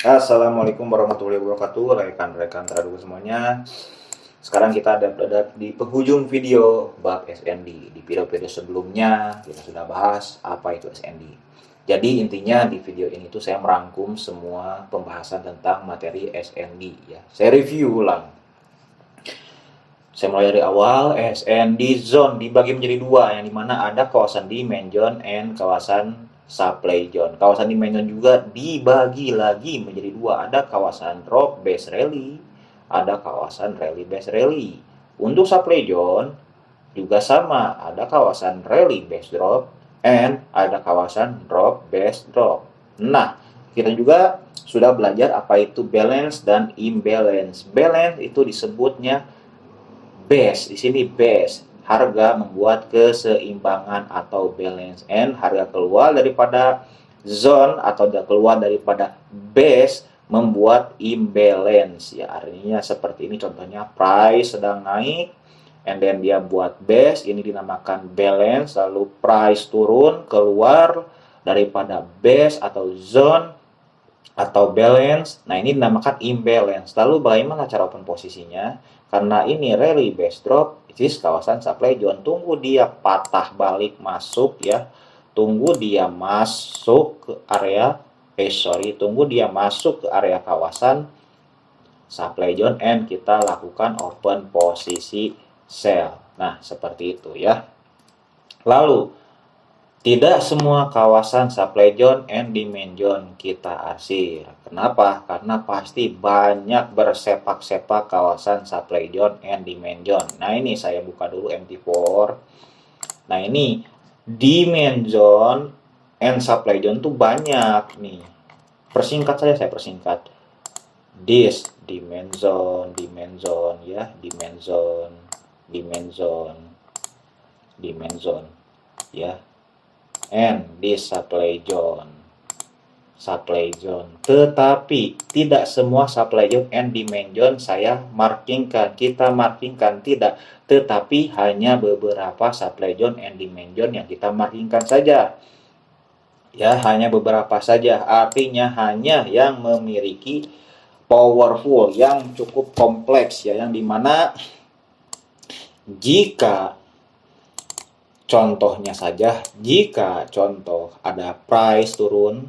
Assalamualaikum warahmatullahi wabarakatuh, rekan-rekan terhadap semuanya. Sekarang kita ada di penghujung video bab SND. Di video-video sebelumnya kita sudah bahas apa itu SND. Jadi intinya di video ini tuh saya merangkum semua pembahasan tentang materi SND ya. Saya review ulang. Saya mulai dari awal. SND zone dibagi menjadi dua, yang dimana ada kawasan demand zone and kawasan supply zone. Kawasan demand zone juga dibagi lagi menjadi dua, ada kawasan drop base rally, ada kawasan rally base rally. Untuk supply zone juga sama, ada kawasan rally base drop and ada kawasan drop base drop. Nah, kita juga sudah belajar apa itu balance dan imbalance. Balance itu disebutnya base, di sini base, harga membuat keseimbangan atau balance, and harga keluar daripada zone atau keluar daripada base membuat imbalance ya. Artinya seperti ini, contohnya price sedang naik and then dia buat base, ini dinamakan balance, lalu price turun keluar daripada base atau zone atau balance. Nah, ini dinamakan imbalance. Lalu bagaimana cara open posisinya? Karena ini rally base drop, it is kawasan supply zone. Tunggu dia patah balik masuk ya. Tunggu dia masuk ke area tunggu dia masuk ke area kawasan supply zone and kita lakukan open posisi sell. Nah, seperti itu ya. Lalu tidak semua kawasan supply zone and demand zone kita arsir. Kenapa? Karena pasti banyak bersepak-sepak kawasan supply zone and demand zone. Nah, ini saya buka dulu MT4. Nah, ini demand zone and supply zone tuh banyak nih. Persingkat saja, saya persingkat. This demand zone ya, demand zone ya. And this supply zone. Tetapi tidak semua supply zone and demand zone kita markingkan tidak, tetapi hanya beberapa supply zone and demand zone yang kita markingkan saja. Ya, hanya beberapa saja. Artinya hanya yang memiliki powerful, yang cukup kompleks ya, yang dimana jika contohnya saja, jika contoh ada price turun,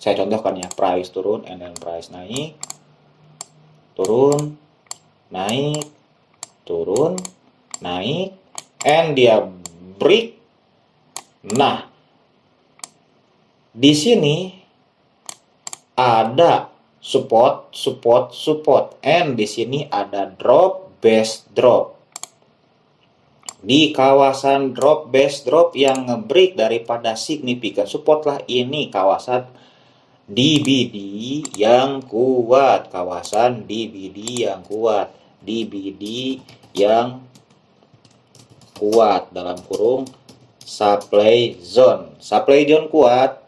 saya contohkan ya, price turun and then price naik, turun, naik, turun, naik, and dia break. Nah, di sini ada support, and di sini ada drop, base drop. Di kawasan drop base drop yang ngebreak daripada signifikan support lah, ini kawasan DBD yang kuat, dalam kurung supply zone kuat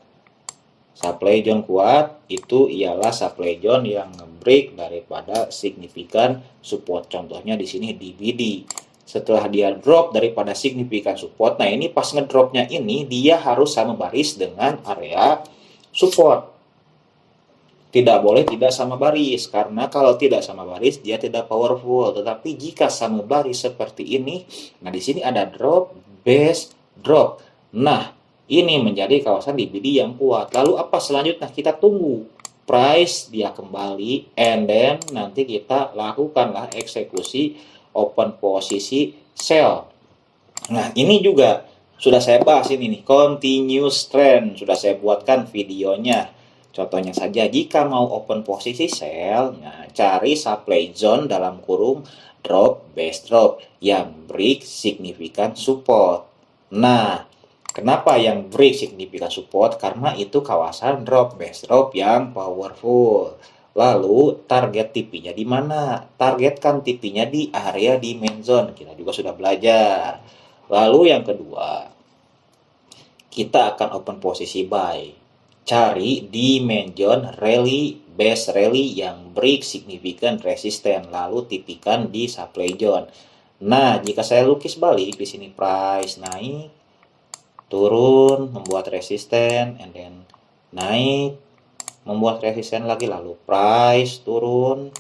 itu ialah supply zone yang ngebreak daripada signifikan support. Contohnya di sini DBD. Setelah dia drop daripada signifikan support, nah ini pas ngedropnya ini dia harus sama baris dengan area support. Tidak boleh tidak sama baris, karena kalau tidak sama baris dia tidak powerful. Tetapi jika sama baris seperti ini, nah di sini ada drop, base, drop. Nah, ini menjadi kawasan DBD yang kuat. Lalu apa selanjutnya? Kita tunggu price dia kembali, and then nanti kita lakukanlah eksekusi open posisi sell. Nah, ini juga sudah saya bahas ini nih, continuous trend. Sudah saya buatkan videonya. Contohnya saja, jika mau open posisi sell, nah, cari supply zone dalam kurung drop, base drop yang break signifikan support. Nah, kenapa yang break signifikan support? Karena itu kawasan drop, base drop yang powerful. Lalu target TP-nya di mana? Targetkan TP-nya di area demand zone. Kita juga sudah belajar. Lalu yang kedua, kita akan open posisi buy. Cari demand zone rally, base rally yang break signifikan resisten, lalu tipikan di supply zone. Nah, jika saya lukis balik di sini price naik, turun, membuat resisten, and then naik, membuat resisten lagi, lalu price turun,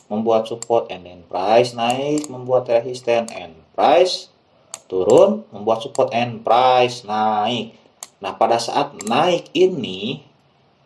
membuat support, and then price naik, membuat resisten, and price turun, membuat support, and price naik. Nah, pada saat naik ini,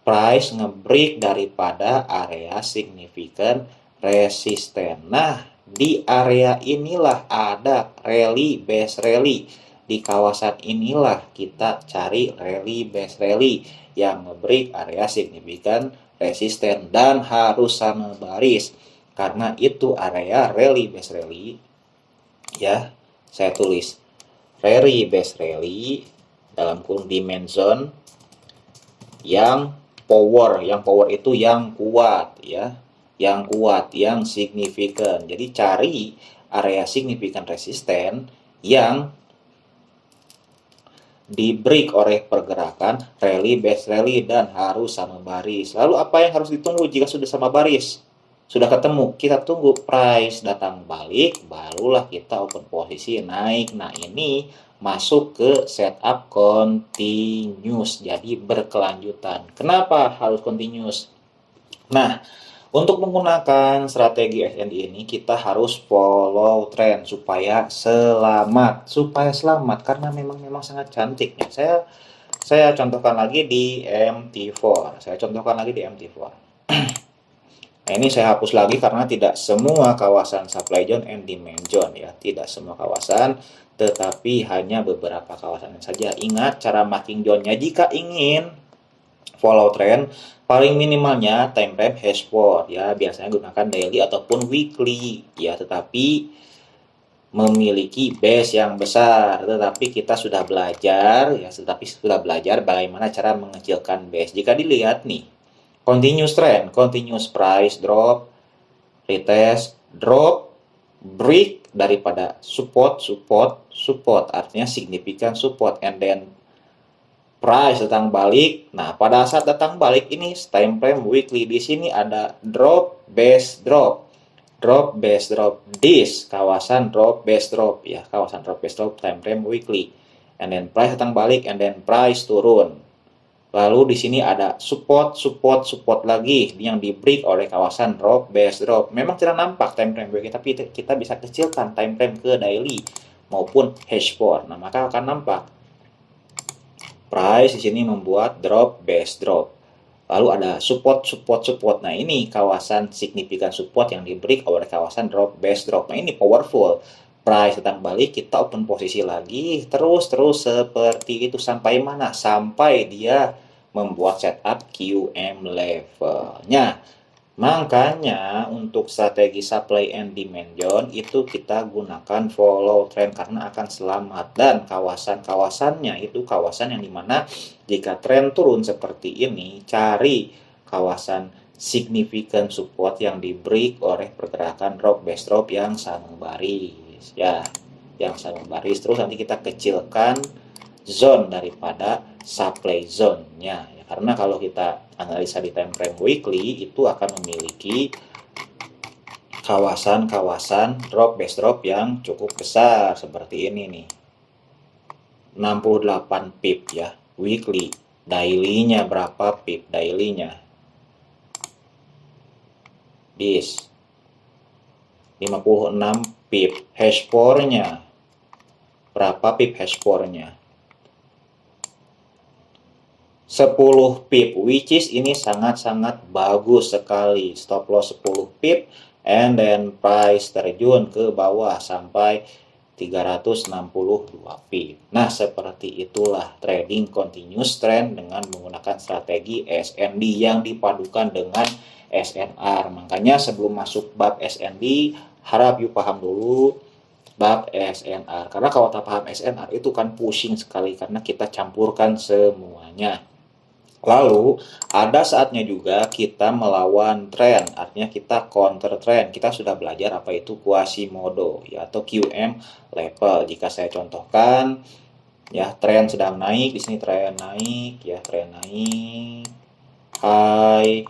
price nge-break daripada area signifikan resisten. Nah, di area inilah ada rally, base rally. Di kawasan inilah kita cari rally, base rally yang nge-break area signifikan resisten dan harus sama baris. Karena itu area rally, base rally, ya, saya tulis rally, base rally dalam kurung demand zone yang power itu yang kuat, ya, yang kuat, yang signifikan. Jadi cari area signifikan resisten yang di break oleh pergerakan rally, base rally, dan harus sama baris. Lalu apa yang harus ditunggu jika sudah sama baris? Sudah ketemu, kita tunggu price datang balik, barulah kita open posisi naik. Nah, ini masuk ke setup continuous, jadi berkelanjutan. Kenapa harus continuous? Nah, untuk menggunakan strategi SND ini kita harus follow trend supaya selamat. Karena memang sangat cantik. Saya contohkan lagi di MT4. Nah, ini saya hapus lagi karena tidak semua kawasan supply zone and demand zone, ya. Tidak semua kawasan, tetapi hanya beberapa kawasan saja. Ingat cara marking zone-nya jika ingin follow trend, paling minimalnya time frame hashboard, ya, biasanya gunakan daily ataupun weekly, ya, tetapi memiliki base yang besar. Tetapi kita sudah belajar, ya, bagaimana cara mengecilkan base. Jika dilihat nih, continuous trend, continuous price drop, retest, drop, break daripada support, artinya signifikan support, and then price datang balik. Nah, pada saat datang balik ini time frame weekly, di sini ada drop, base drop, this kawasan drop, base drop, ya, kawasan drop, base drop, time frame weekly, and then price datang balik, and then price turun. Lalu di sini ada support lagi yang di break oleh kawasan drop, base drop. Memang tidak nampak time frame weekly, tapi kita bisa kecilkan time frame ke daily maupun hashboard. Nah, maka akan nampak price di sini membuat drop, base drop. Lalu ada support. Nah, ini kawasan signifikan support yang di break oleh kawasan drop, base drop. Nah, ini powerful. Price datang balik, kita open posisi lagi, terus seperti itu sampai mana? Sampai dia membuat setup QM levelnya. Makanya untuk strategi supply and demand zone itu kita gunakan follow trend karena akan selamat, dan kawasan-kawasannya itu kawasan yang dimana jika trend turun seperti ini, cari kawasan signifikan support yang di break oleh pergerakan drop, base drop yang sama baris, ya, yang sama baris. Terus nanti kita kecilkan zone daripada supply zone-nya, ya, karena kalau kita analisa di time frame weekly itu akan memiliki kawasan-kawasan drop, base drop yang cukup besar seperti ini nih, 68 pip, ya, weekly. Daily-nya berapa pip? Daily-nya this 56 pip. Hashboard-nya berapa pip? Hashboard-nya 10 pip, which is ini sangat-sangat bagus sekali. Stop loss 10 pip, and then price terjun ke bawah sampai 362 pip. Nah, seperti itulah trading continuous trend dengan menggunakan strategi SND yang dipadukan dengan SNR. Makanya sebelum masuk bab SND, harap you paham dulu bab SNR. Karena kalau tak paham SNR itu kan pusing sekali karena kita campurkan semuanya. Lalu ada saatnya juga kita melawan tren, artinya kita counter trend. Kita sudah belajar apa itu Quasimodo, ya, atau QM level. Jika saya contohkan, ya, tren sedang naik, di sini tren naik, ya, tren naik, high,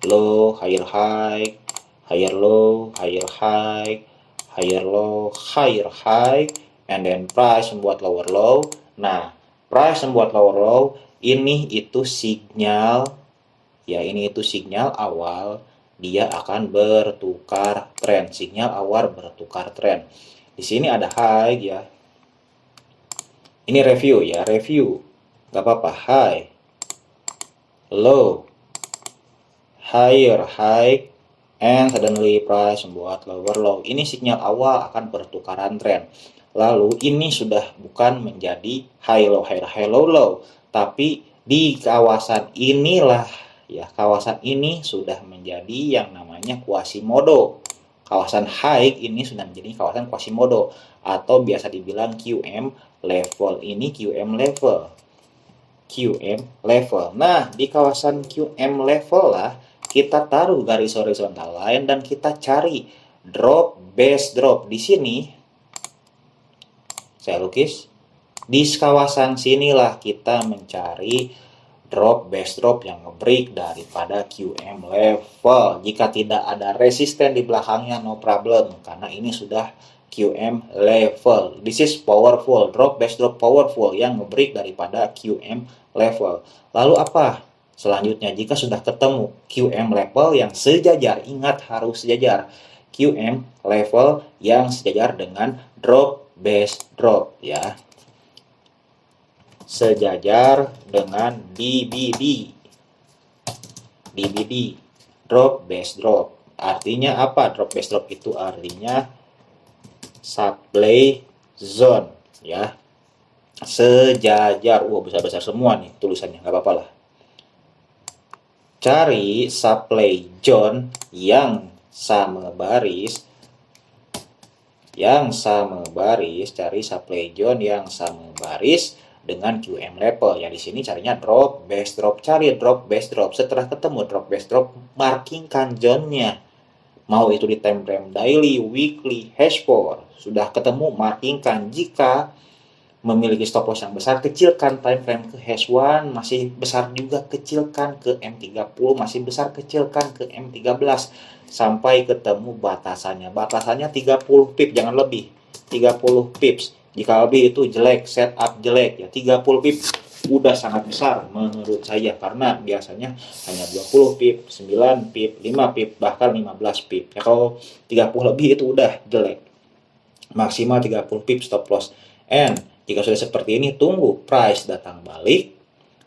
low, higher high, higher low, higher high, higher low, higher high, and then price membuat lower low. Nah, price membuat lower low, ini itu sinyal Ya, ini itu sinyal awal dia akan bertukar tren. Sinyal awal bertukar tren. Di sini ada high ya. Ini review ya, review. Gak apa-apa, high, low, higher, high, and suddenly price membuat lower low. Ini sinyal awal akan pertukaran tren. Lalu ini sudah bukan menjadi high low, high high low low, tapi di kawasan inilah ya, kawasan ini sudah menjadi yang namanya Quasimodo. Kawasan high ini sudah menjadi kawasan Quasimodo atau biasa dibilang QM level. Ini QM level. QM level. Nah, di kawasan QM level lah kita taruh garis horizontal line dan kita cari drop base drop. Di sini saya lukis. Di kawasan sinilah kita mencari drop base drop yang nge-break daripada QM level. Jika tidak ada resisten di belakangnya, no problem, karena ini sudah QM level. This is powerful, drop base drop powerful yang nge-break daripada QM level. Lalu apa selanjutnya? Jika sudah ketemu QM level yang sejajar, ingat harus sejajar, QM level yang sejajar dengan drop base drop ya, sejajar dengan DBD. DBD, drop base drop. Artinya apa? Drop base drop itu artinya supply zone ya. Sejajar. Besar-besar semua nih tulisannya, nggak apa-apa lah. Cari supply zone yang sama baris, cari supply zone yang sama baris dengan QM level. Ya di sini carinya drop base drop, cari drop base drop. Setelah ketemu drop base drop, markingkan zone-nya. Mau itu di time frame daily, weekly, H4. Sudah ketemu, markingkan. Jika memiliki stop loss yang besar, kecilkan time frame ke H1, masih besar juga kecilkan ke M30, masih besar kecilkan ke M13 sampai ketemu batasannya. Batasannya 30 pip, jangan lebih. 30 pips. Jika lebih itu jelek, setup jelek ya. 30 pip udah sangat besar menurut saya, karena biasanya hanya 20 pip, 9 pip, 5 pip, bahkan 15 pip. Ya kalau 30 lebih itu udah jelek. Maksimal 30 pip stop loss. And jika sudah seperti ini, tunggu price datang balik.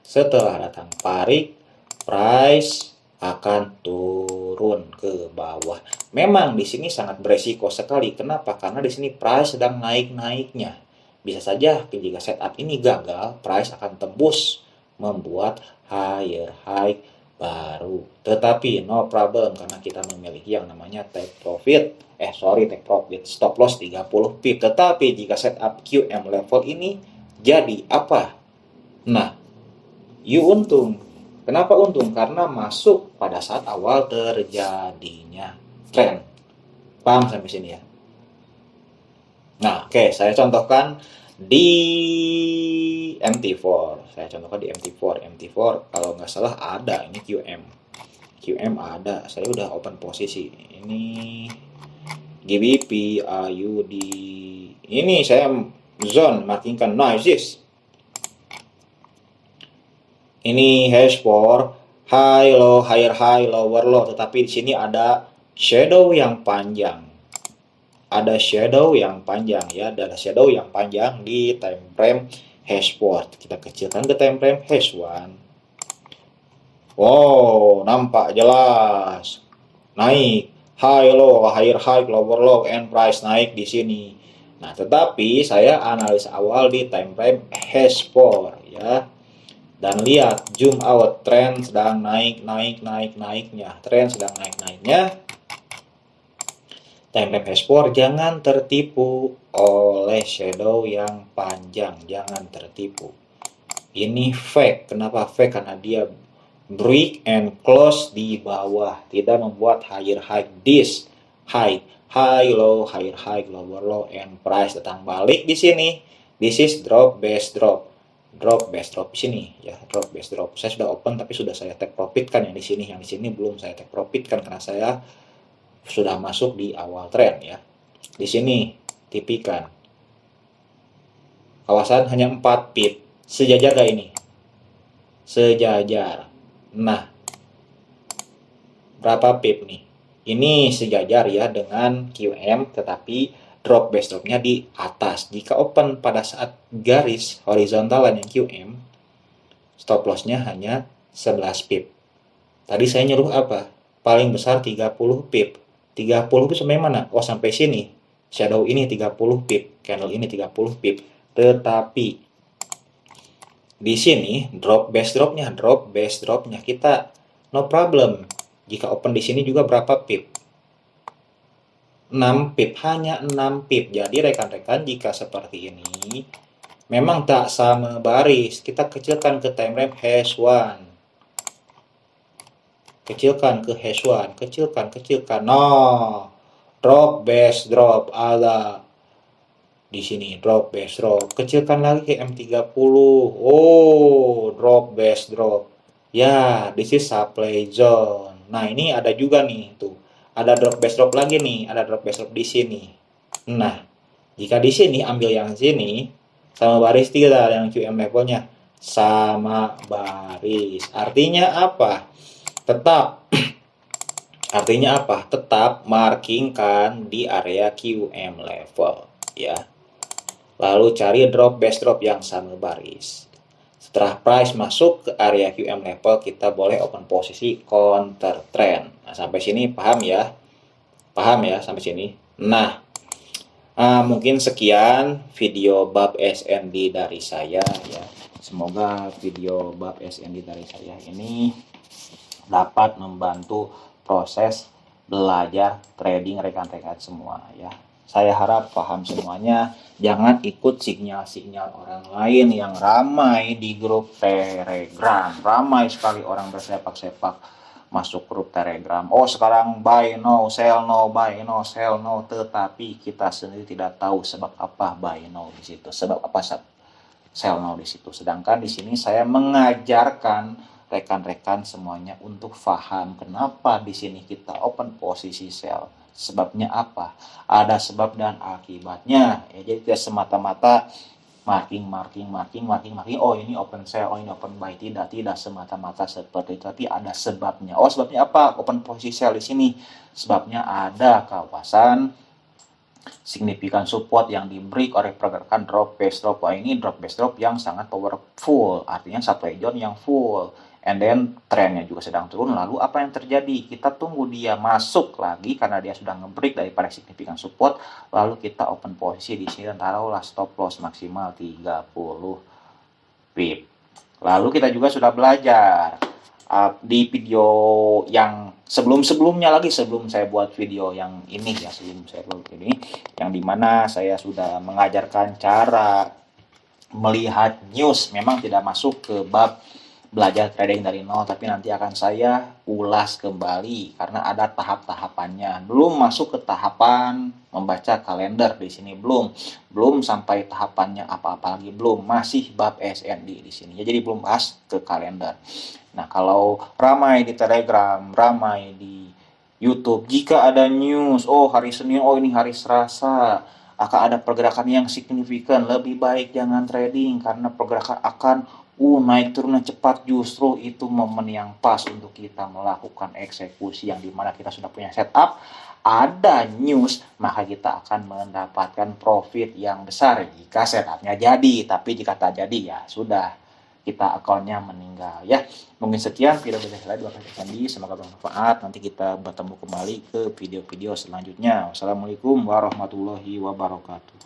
Setelah datang balik, price akan turun ke bawah. Memang di sini sangat beresiko sekali. Kenapa? Karena di sini price sedang naik-naiknya. Bisa saja jika setup ini gagal, price akan tembus membuat higher high baru. Tetapi no problem karena kita memiliki yang namanya take profit. Take profit, stop loss 30 pip. Tetapi jika setup QM level ini jadi apa? Nah, you untung. Kenapa untung? Karena masuk pada saat awal terjadinya tren. Paham sampai sini ya? Nah, oke, saya contohkan di MT4. Saya contohkan di MT4. MT4 kalau nggak salah ada ini QM. QM ada. Saya udah open posisi. Ini GBP, AUD. Ini saya zone markingkan. Nice. Ini H4, high low, higher high, lower low. Tetapi di sini ada shadow yang panjang. Ada shadow yang panjang ya, ada shadow yang panjang di time frame H4. Kita kecilkan ke time frame H1. Wow, nampak jelas. Naik. High low, higher high, lower low, and price naik di sini. Nah, tetapi saya analisa awal di time frame H4 ya. Dan lihat zoom out, tren sedang naiknya. Tren sedang naiknya. Time frame H4 jangan tertipu oleh shadow yang panjang, jangan tertipu. Ini fake. Kenapa fake? Karena dia break and close di bawah, tidak membuat higher high. This high low, higher high, lower low, and price datang balik di sini. This is drop base drop. Drop base drop sini ya, drop base drop. Saya sudah open tapi sudah saya take profit kan yang di sini. Yang di sini belum saya take profit kan karena saya sudah masuk di awal tren ya. Di sini tipikan. Kawasan hanya 4 pip. Sejajar gak ini? Sejajar. Nah, berapa pip nih? Ini sejajar ya dengan QM, tetapi drop base dropnya di atas. Jika open pada saat garis horizontal line yang QM, stop lossnya hanya 11 pip. Tadi saya nyuruh apa? Paling besar 30 pip. 30 pip sampai mana? Oh, sampai sini. Shadow ini 30 pip, candle ini 30 pip. Tetapi di sini drop base dropnya kita no problem. Jika open di sini juga berapa pip? 6 pip, hanya 6 pip. Jadi rekan-rekan, jika seperti ini memang tak sama baris. Kita kecilkan ke time frame hash 1. Kecilkan ke hash 1, kecilkan. No, drop base drop ada di sini, drop base drop. Kecilkan lagi ke M30. Oh, drop base drop. Ya, this is supply zone. Nah, ini ada juga nih tuh. Ada drop base drop lagi nih, ada drop base drop di sini. Nah, jika di sini ambil yang sini sama baris tidak yang QM levelnya sama baris. Artinya apa? Tetap markingkan di area QM level ya. Lalu cari drop base drop yang sama baris. Setelah price masuk ke area QM level, kita boleh open posisi counter trend. Nah, sampai sini paham ya? Paham ya sampai sini? Nah, mungkin sekian video bab SND dari saya ya. Semoga video bab SND dari saya ini dapat membantu proses belajar trading rekan-rekan semua ya. Saya harap paham semuanya. Jangan ikut sinyal-sinyal orang lain yang ramai di grup Telegram. Ramai sekali orang bersepak-sepak masuk grup Telegram. Oh, sekarang buy no, sell no, buy no, sell no. Tetapi kita sendiri tidak tahu sebab apa buy no di situ, sebab apa sell no di situ. Sedangkan di sini saya mengajarkan rekan-rekan semuanya untuk paham kenapa di sini kita open posisi sell. Sebabnya apa? Ada sebab dan akibatnya. Ya, jadi tidak semata-mata marking. Oh, ini open sell, oh ini open buy. Tidak semata-mata seperti itu. Tapi ada sebabnya. Oh, sebabnya apa? Open posisi sell di sini. Sebabnya ada kawasan signifikan support yang dibreak oleh pergerakan drop base drop. Wah, ini drop base drop yang sangat powerful, artinya supply zone yang full, and then trennya juga sedang turun. Lalu apa yang terjadi? Kita tunggu dia masuk lagi karena dia sudah ngebreak daripada signifikan support, lalu kita open posisi di sini dan taruhlah stop loss maksimal 30 pip. Lalu kita juga sudah belajar di video yang sebelum-sebelumnya lagi, sebelum saya buat video yang ini ya, sebelum saya buat ini yang dimana saya sudah mengajarkan cara melihat news. Memang tidak masuk ke bab belajar trading dari nol, tapi nanti akan saya ulas kembali karena ada tahap-tahapannya. Belum masuk ke tahapan membaca kalender di sini, belum sampai tahapannya apa-apa lagi, belum, masih bab SND di sini. Ya, jadi belum bahas ke kalender. Nah, kalau ramai di Telegram, ramai di YouTube, jika ada news, oh hari Senin, oh ini hari Selasa, akan ada pergerakan yang signifikan, lebih baik jangan trading karena pergerakan akan naik turunnya cepat. Justru itu momen yang pas untuk kita melakukan eksekusi, yang dimana kita sudah punya setup, ada news, maka kita akan mendapatkan profit yang besar jika setupnya jadi. Tapi jika tak jadi, ya sudah, kita akunnya meninggal ya. Mungkin sekian video dari saya, dua kali Sandi, semoga bermanfaat. Nanti kita bertemu kembali ke video-video selanjutnya. Wassalamualaikum warahmatullahi wabarakatuh.